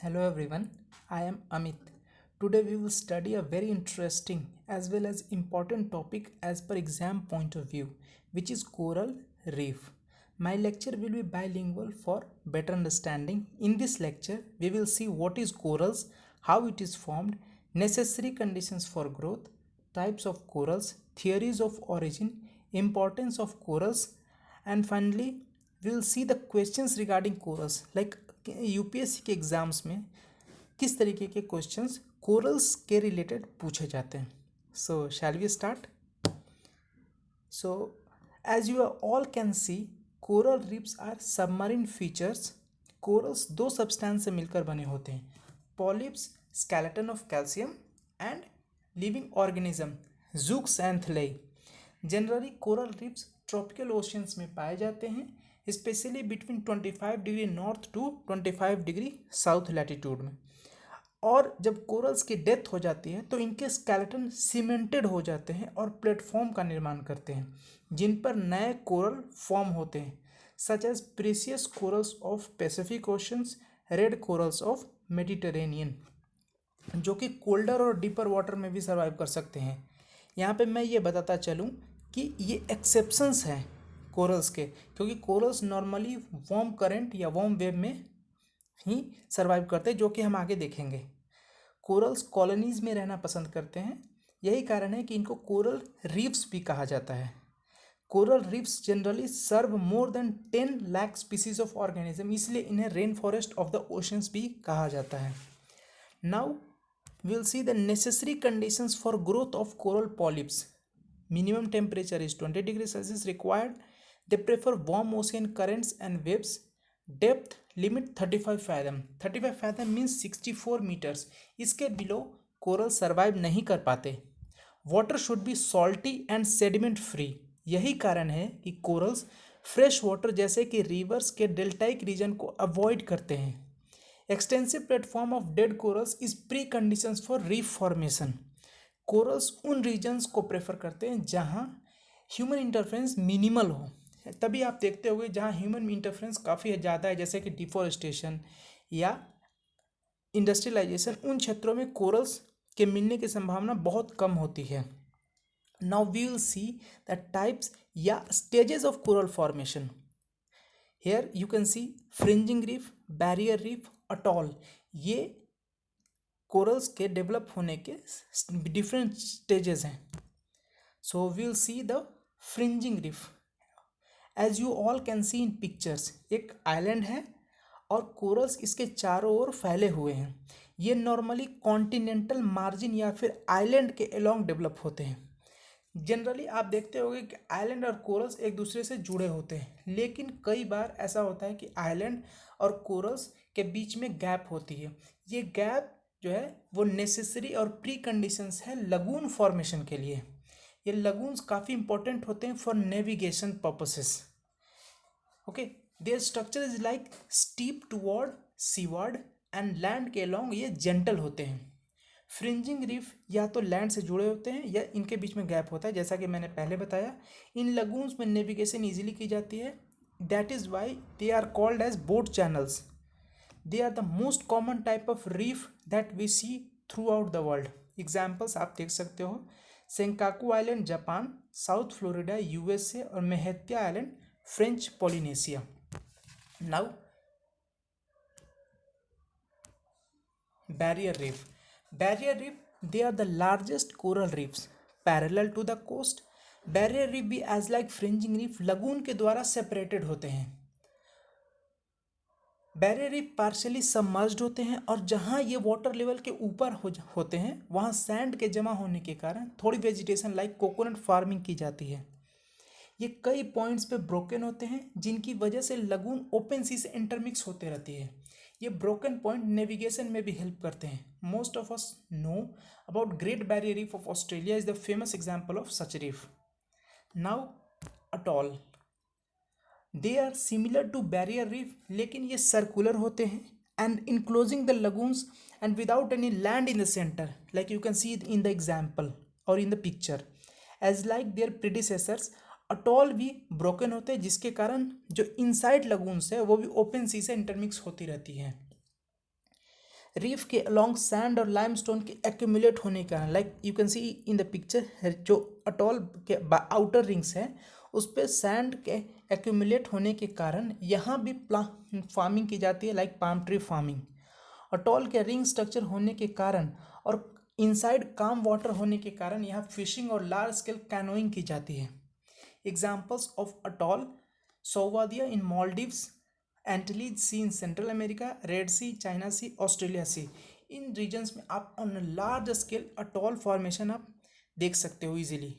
Hello everyone, I am Amit. Today we will study a very interesting as well as important topic as per exam point of view, which is coral reef. My lecture will be bilingual for better understanding. In this lecture, we will see what is corals, how it is formed, necessary conditions for growth, types of corals, theories of origin, importance of corals, and finally we will see the questions regarding corals like UPSC के exams में किस तरीके के questions corals के related पूछे जाते हैं. So shall we start. So as you all can see, coral reefs are submarine features. Corals दो सब्सटेंस से मिलकर बने होते हैं, polyps, skeleton of calcium and living organism zooxanthellae. Generally coral reefs tropical oceans में पाए जाते हैं, especially between 25 degree north to 25 degree south latitude में. और जब कोरल्स की डेथ हो जाती है तो इनके स्केलेटन सीमेंटेड हो जाते हैं और प्लेटफॉर्म का निर्माण करते हैं जिन पर नए कोरल फॉर्म होते हैं, such as precious corals of Pacific oceans, red corals of Mediterranean, जो कि कोल्डर और डीपर वाटर में भी सर्वाइव कर सकते हैं. यहाँ पे मैं ये बताता चलूँ कि ये एक्सेप्शंस हैं कोरल्स के, क्योंकि कोरल्स नॉर्मली वार्म करंट या वार्म वेव में ही सर्वाइव करते हैं, जो कि हम आगे देखेंगे. कोरल्स कॉलोनीज में रहना पसंद करते हैं, यही कारण है कि इनको कोरल रीफ्स भी कहा जाता है. Coral reefs generally serve more than 10 lakh species of organism, इसलिए इन्हें rain forest of the oceans भी कहा जाता है. Now we'll see the necessary conditions for growth of coral polyps. Minimum temperature is 20 degrees Celsius required. They prefer warm ocean currents and waves. Depth limit 35 fathom. 35 fathom means 64 meters. इसके below coral survive नहीं कर पाते. Water should be salty and sediment free. यही कारण है कि corals fresh water जैसे कि rivers के deltaic region को avoid करते हैं. Extensive platform of dead corals is pre conditions for reef formation. Corals उन रीजन्स को प्रेफर करते हैं जहां ह्यूमन इंटरफेरेंस मिनिमल हो. तभी आप देखते होंगे जहां ह्यूमन इंटरफेरेंस काफ़ी ज़्यादा है, जैसे कि डिफॉरेस्टेशन या इंडस्ट्रियलाइजेशन, उन क्षेत्रों में कोरल्स के मिलने की संभावना बहुत कम होती है. Now we will see the types या stages of coral formation. Here you can see fringing reef, barrier reef, atoll. ये कोरल्स के डेवलप होने के डिफरेंट स्टेजेस हैं. So we will see the fringing reef. As you all can see in pictures, एक island है और corals इसके चारों ओर फैले हुए हैं. ये नॉर्मली कॉन्टिनेंटल मार्जिन या फिर आइलैंड के अलोंग डेवलप होते हैं. जनरली आप देखते होंगे कि आइलैंड और कोरल्स एक दूसरे से जुड़े होते हैं, लेकिन कई बार ऐसा होता है कि आइलैंड और कोरल्स के बीच में गैप होती है. ये गैप जो है वो नेसेसरी और प्री कंडीशंस है लगून फॉर्मेशन के लिए. ये लगून्स काफ़ी इंपॉर्टेंट होते हैं for navigation purposes. Okay, there structure is like steep toward seaward and land के अलोंग ये जेंटल होते हैं. फ्रिंजिंग रीफ या तो लैंड से जुड़े होते हैं या इनके बीच में गैप होता है, जैसा कि मैंने पहले बताया. इन लगून्स में नेविगेशन इजीली की जाती है. That is why they are called as boat channels. They are the most common type of reef that we see throughout the world. Examples आप देख सकते हो, Senkaku island Japan, south Florida USA और Mehetia island French Polynesia. Now barrier reef. Barrier reef, they are the largest coral reefs parallel to the coast. Barrier reef भी as like fringing reef lagoon के द्वारा separated होते हैं. Barrier reef partially submerged होते हैं और जहाँ ये वाटर लेवल के ऊपर होते हैं वहाँ सैंड के जमा होने के कारण थोड़ी वेजिटेशन लाइक कोकोनट फार्मिंग की जाती है. ये कई पॉइंट्स पे ब्रोकन होते हैं जिनकी वजह से लगून ओपन सी से इंटरमिक्स होते रहती है. ये ब्रोकन पॉइंट नेविगेशन में भी हेल्प करते हैं. Most of us know about Great Barrier Reef of Australia is the famous example of such reef. Now atoll, they are similar to barrier reef, लेकिन ये सर्कुलर होते हैं and enclosing the lagoons and without any land in the centre, like you can see in the example और in the picture. As like their predecessors, atoll भी broken होते हैं जिसके कारण जो इनसाइड लगून्स है वो भी ओपन सी से इंटरमिक्स होती रहती हैं. रीफ के अलोंग सैंड और लाइमस्टोन के एक्यूमुलेट होने के कारण, like you can see in the picture, जो अटॉल के आउटर रिंग्स हैं उस पर सैंड के एक्यूमुलेट होने के कारण यहाँ भी फार्मिंग की जाती है, like palm tree farming. Atoll के रिंग स्ट्रक्चर होने के कारण और इनसाइड काम वाटर होने के कारण यहाँ फिशिंग और लार्ज स्केल कैनोइंग की जाती है। Examples of atoll: Suvadiva in Maldives, Antilles Sea in Central America, Red Sea, China Sea, Australia Sea. इन रीजन्स में आप on large scale atoll formation आप देख सकते हो easily.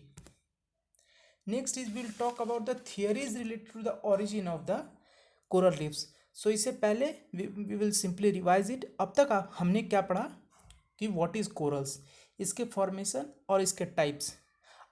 Next is will talk about the theories related to the origin of the coral reefs. So इससे पहले we will simply revise it. अब तक हमने क्या पढ़ा कि व्हाट इज कोरल्स, इसके फॉर्मेशन और इसके टाइप्स।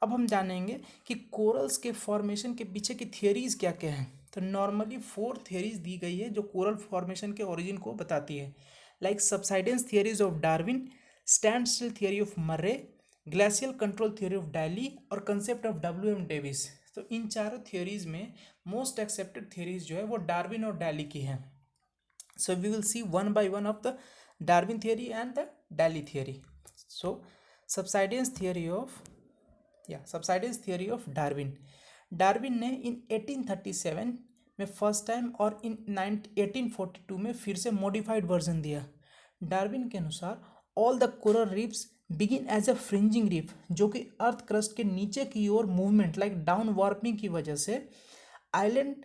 अब हम जानेंगे कि कोरल्स के फॉर्मेशन के पीछे की थियरीज क्या क्या हैं। तो नॉर्मली 4 थियरीज दी गई है जो कोरल फॉर्मेशन के ओरिजिन को बताती है, like subsidence theories of Darwin, stand still theory of Murray, glacial control theory of Daly और कंसेप्ट ऑफ W.M. डेविस। तो इन चारों थियरीज में मोस्ट एक्सेप्टेड थियरीज जो है वो डार्विन और डायली की हैं। So we will see one by one of the Darwin theory and the Daly theory. So subsidence theory of Darwin. Darwin ने इन 1837 में फर्स्ट टाइम और इन 1842 में फिर से मॉडिफाइड वर्जन दिया। डार्विन के अनुसार all the coral reefs begin as a fringing reef, जो कि अर्थ क्रस्ट के नीचे की ओर मूवमेंट लाइक डाउन वार्पिंग की वजह से आइलैंड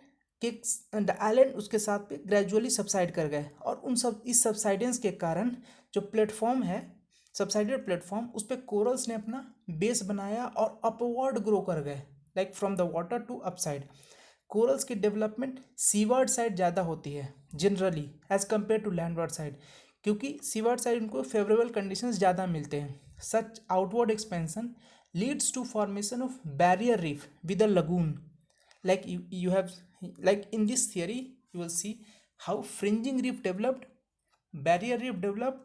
उसके साथ पे ग्रेजुअली सबसाइड कर गए, और इस सबसाइडेंस के कारण जो प्लेटफॉर्म है, सबसाइडेड प्लेटफॉर्म, उस पर कोरल्स ने अपना बेस बनाया और अपवर्ड ग्रो कर गए, like from the water to upside. Corals की डेवलपमेंट सीवर्ड साइड ज़्यादा होती है generally as compare to landward side, क्योंकि सीवर्ड साइड उनको फेवरेबल कंडीशंस ज़्यादा मिलते हैं। Such outward expansion leads to formation of barrier reef with a lagoon, like you have, like in this theory you will see how fringing reef developed, barrier reef developed,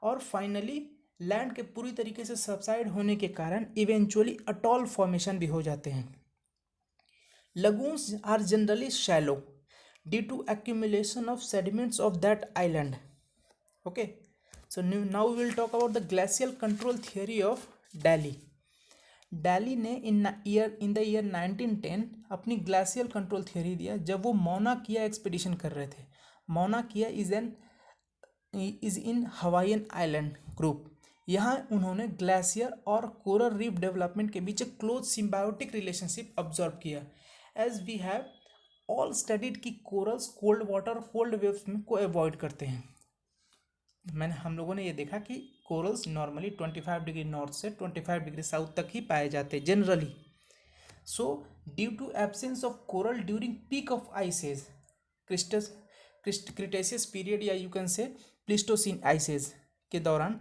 और finally land के पूरी तरीके से subside होने के कारण eventually atoll formation भी हो जाते हैं। Lagoons are generally shallow due to accumulation of sediments of that island. Okay, so now we will talk about the glacial control theory of Daly. Daly ने इन द ईयर 1910 अपनी glacial control theory दिया जब वो मौना किया expedition कर रहे थे। मौना किया is in Hawaiian island group. यहाँ उन्होंने ग्लेशियर और कोरल रीफ डेवलपमेंट के बीच एक क्लोज सिम्बायोटिक रिलेशनशिप ऑब्जर्व किया। As we have all studied कि corals cold water cold waves में को अवॉइड करते हैं। हम लोगों ने ये देखा कि कोरल्स नॉर्मली 25 डिग्री नॉर्थ से 25 डिग्री साउथ तक ही पाए जाते हैं generally. So due to absence of coral during peak of ice age, Cretaceous period या you can say Pleistocene ice age के दौरान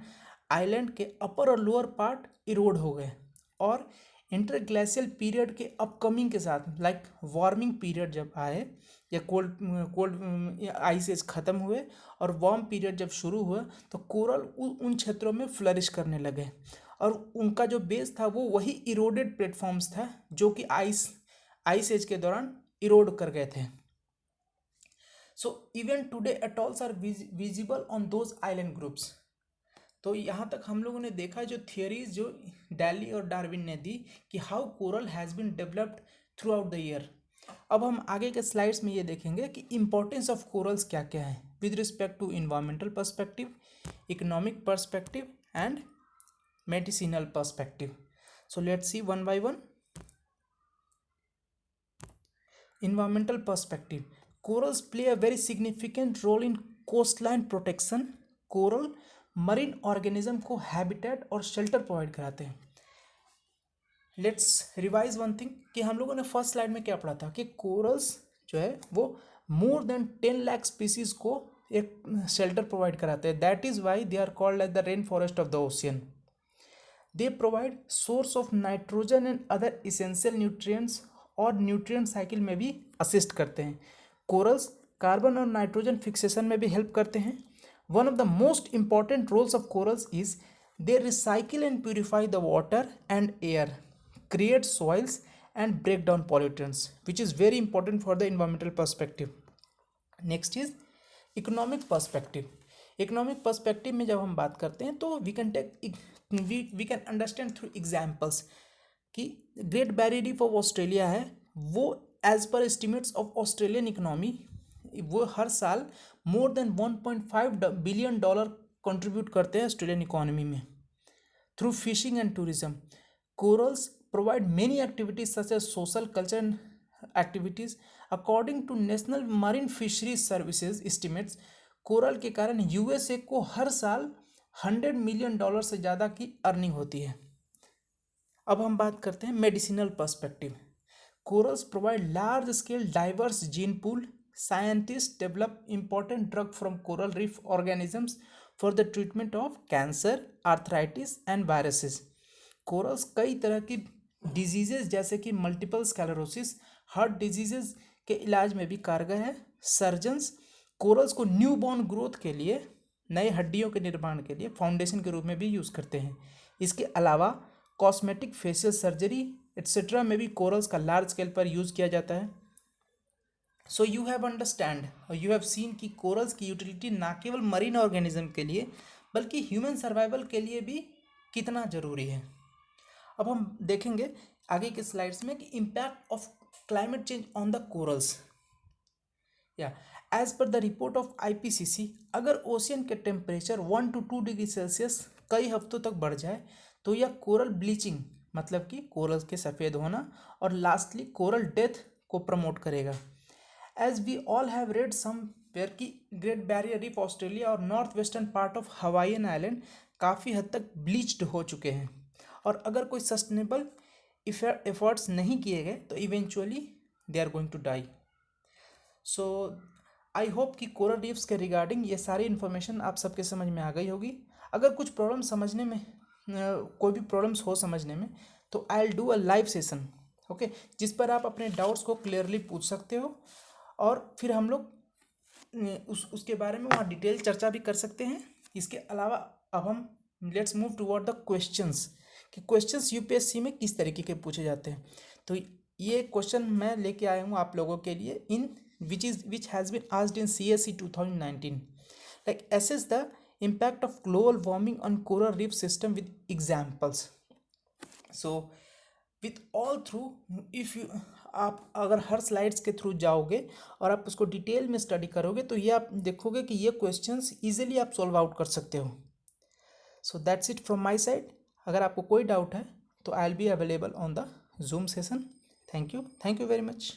आइलैंड के अपर और लोअर पार्ट इरोड हो गए, और इंटरग्लेशियल पीरियड के अपकमिंग के साथ लाइक वार्मिंग पीरियड जब आए या कोल्ड आइस एज ख़त्म हुए और वार्म पीरियड जब शुरू हुआ तो कोरल उन क्षेत्रों में फ्लरिश करने लगे, और उनका जो बेस था वो वही इरोडेड प्लेटफॉर्म्स था जो कि आइस एज के दौरान इरोड कर गए थे। So even today atolls are visible on those island groups. तो यहाँ तक हम लोगों ने देखा जो थियरीज जो डायली और डार्विन ने दी कि how coral has been developed throughout the year. अब हम आगे के स्लाइड्स में ये देखेंगे कि इंपॉर्टेंस ऑफ कोरल्स क्या क्या है with respect to environmental perspective, economic perspective and medicinal perspective. So let's see one by one. Environmental perspective, corals play a very significant role in coastline protection. Coral marine organism को habitat और shelter provide कराते हैं। Let's revise one thing कि हम लोगों ने first slide में क्या पढ़ा था कि कोरल्स जो है वो मोर देन 10 लाख स्पीसीज को एक शेल्टर प्रोवाइड कराते हैं। That is why they are called as the rain forest of the ocean. They provide source of nitrogen and other essential nutrients और न्यूट्रिएंट साइकिल में भी असिस्ट करते हैं। कोरल्स कार्बन और नाइट्रोजन फिक्सेशन में भी हेल्प करते हैं। One of the most important roles of corals is they recycle and purify the water and air, create soils and break down pollutants, which is very important for the environmental perspective. Next is economic perspective. Economic perspective में जब हम बात करते हैं तो we can understand through examples कि Great Barrier Reef of Australia है, वो as per estimates of Australian economy वो हर साल more than 1.5 billion dollar contribute करते हैं ऑस्ट्रेलियन इकोनॉमी में through fishing and tourism. Corals provide many activities such as social culture and activities. According to National Marine Fisheries Services estimates, coral के कारण USA को हर साल $100 million से ज़्यादा की अर्निंग होती है. अब हम बात करते हैं medicinal perspective. Corals provide large scale diverse gene pool. Scientist develop important drug from coral reef organisms for the treatment of cancer, arthritis and viruses. Corals कई तरह की डिजीजेज जैसे कि मल्टीपल स्क्लेरोसिस, हार्ट डिजीजेज के इलाज में भी कारगर है. सर्जन्स कोरल्स को न्यूबॉर्न ग्रोथ के लिए, नए हड्डियों के निर्माण के लिए फाउंडेशन के रूप में भी यूज़ करते हैं. इसके अलावा कॉस्मेटिक, फेशियल सर्जरी एट्सेट्रा में भी कोरल्स का लार्ज स्केल पर यूज़ किया जाता है. सो यू हैव अंडरस्टैंड और यू हैव सीन कि कोरल्स की यूटिलिटी ना केवल मरीन ऑर्गेनिज्म के लिए बल्कि ह्यूमन सर्वाइवल के लिए भी कितना ज़रूरी है. अब हम देखेंगे आगे के स्लाइड्स में कि impact of climate change on the corals. या as per the report of IPCC, अगर ओशियन के टेम्परेचर 1 to 2 डिग्री सेल्सियस कई हफ्तों तक बढ़ जाए तो यह कोरल ब्लीचिंग मतलब कि कोरल के सफ़ेद होना और लास्टली कोरल डेथ को प्रमोट करेगा. As we all have read somewhere कि ग्रेट बैरियर रीफ ऑस्ट्रेलिया और north western part of Hawaiian island काफ़ी हद तक ब्लीच्ड हो चुके हैं और अगर कोई सस्टेनेबल एफर्ट्स नहीं किए गए तो eventually they are going to die. So I hope कि कोरल रीफ्स के रिगार्डिंग ये सारी इन्फॉर्मेशन आप सबके समझ में आ गई होगी. अगर कुछ प्रॉब्लम समझने में कोई भी प्रॉब्लम्स हो समझने में तो I will do a live session, okay, जिस पर आप अपने डाउट्स को क्लियरली पूछ सकते हो और फिर हम लोग उसके बारे में वहाँ डिटेल चर्चा भी कर सकते हैं. इसके अलावा अब हम let's move toward the questions कि क्वेश्चंस यूपीएससी में किस तरीके के पूछे जाते हैं. तो ये क्वेश्चन मैं लेके आया हूँ आप लोगों के लिए इन which has been asked in CSE 2019. Like assess the impact of global warming on coral reef system with examples. So with all through if you आप अगर हर स्लाइड्स के थ्रू जाओगे और आप उसको डिटेल में स्टडी करोगे तो ये आप देखोगे कि ये क्वेश्चंस इजीली आप सॉल्व आउट कर सकते हो. So that's it from my side. अगर आपको कोई डाउट है तो I will be available on the zoom session. Thank you very much.